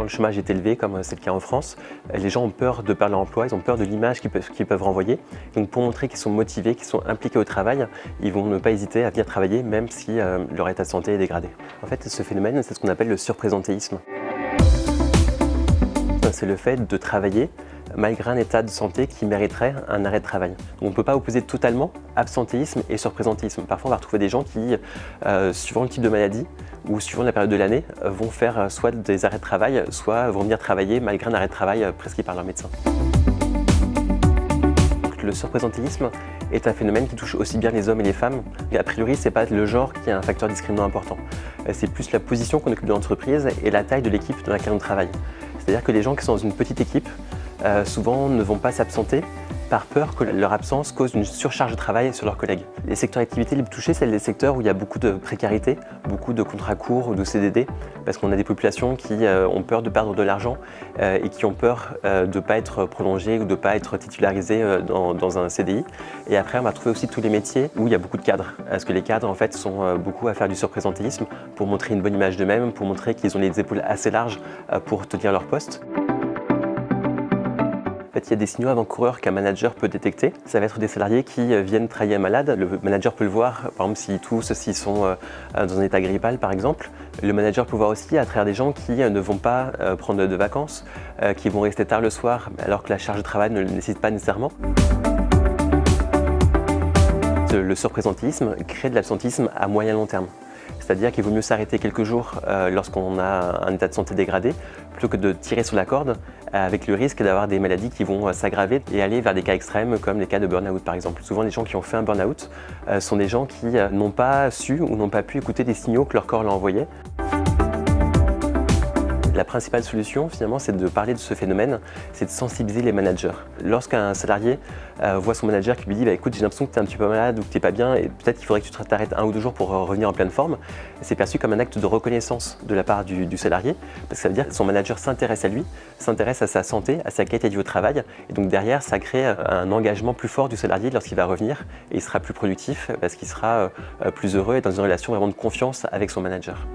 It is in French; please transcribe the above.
le chômage est élevé, comme c'est le cas en France, les gens ont peur de perdre leur emploi, ils ont peur de l'image qu'ils peuvent renvoyer. Donc pour montrer qu'ils sont motivés, qu'ils sont impliqués au travail, ils vont ne pas hésiter à venir travailler même si leur état de santé est dégradé. En fait, ce phénomène, c'est ce qu'on appelle le surprésentéisme. C'est le fait de travailler malgré un état de santé qui mériterait un arrêt de travail. On ne peut pas opposer totalement absentéisme et surprésentéisme. Parfois, on va retrouver des gens qui, suivant le type de maladie ou suivant la période de l'année, vont faire soit des arrêts de travail, soit vont venir travailler malgré un arrêt de travail prescrit par leur médecin. Le surprésentéisme est un phénomène qui touche aussi bien les hommes et les femmes. Et a priori, ce n'est pas le genre qui est un facteur discriminant important. C'est plus la position qu'on occupe de l'entreprise et la taille de l'équipe dans laquelle on travaille. C'est-à-dire que les gens qui sont dans une petite équipe, souvent ne vont pas s'absenter par peur que leur absence cause une surcharge de travail sur leurs collègues. Les secteurs d'activité les plus touchés, c'est les secteurs où il y a beaucoup de précarité, beaucoup de contrats courts ou de CDD, parce qu'on a des populations qui ont peur de perdre de l'argent et qui ont peur de ne pas être prolongées ou de ne pas être titularisées dans un CDI. Et après, on va trouver aussi tous les métiers où il y a beaucoup de cadres, parce que les cadres en fait sont beaucoup à faire du surprésentéisme pour montrer une bonne image d'eux-mêmes, pour montrer qu'ils ont les épaules assez larges pour tenir leur poste. En fait, il y a des signaux avant-coureurs qu'un manager peut détecter. Ça va être des salariés qui viennent travailler un malade. Le manager peut le voir, par exemple, s'ils toussent, s'ils sont dans un état grippal, par exemple. Le manager peut voir aussi à travers des gens qui ne vont pas prendre de vacances, qui vont rester tard le soir, alors que la charge de travail ne le nécessite pas nécessairement. Le surprésentéisme crée de l'absentéisme à moyen long terme. C'est-à-dire qu'il vaut mieux s'arrêter quelques jours lorsqu'on a un état de santé dégradé plutôt que de tirer sur la corde avec le risque d'avoir des maladies qui vont s'aggraver et aller vers des cas extrêmes comme les cas de burn-out par exemple. Souvent les gens qui ont fait un burn-out sont des gens qui n'ont pas su ou n'ont pas pu écouter des signaux que leur corps leur envoyait. La principale solution, finalement, c'est de parler de ce phénomène, c'est de sensibiliser les managers. Lorsqu'un salarié voit son manager qui lui dit écoute, j'ai l'impression que tu es un petit peu malade ou que tu n'es pas bien et peut-être qu'il faudrait que tu t'arrêtes 1 ou 2 jours pour revenir en pleine forme, c'est perçu comme un acte de reconnaissance de la part du salarié, parce que ça veut dire que son manager s'intéresse à lui, s'intéresse à sa santé, à sa qualité de vie au travail, et donc derrière, ça crée un engagement plus fort du salarié lorsqu'il va revenir et il sera plus productif parce qu'il sera plus heureux et dans une relation vraiment de confiance avec son manager.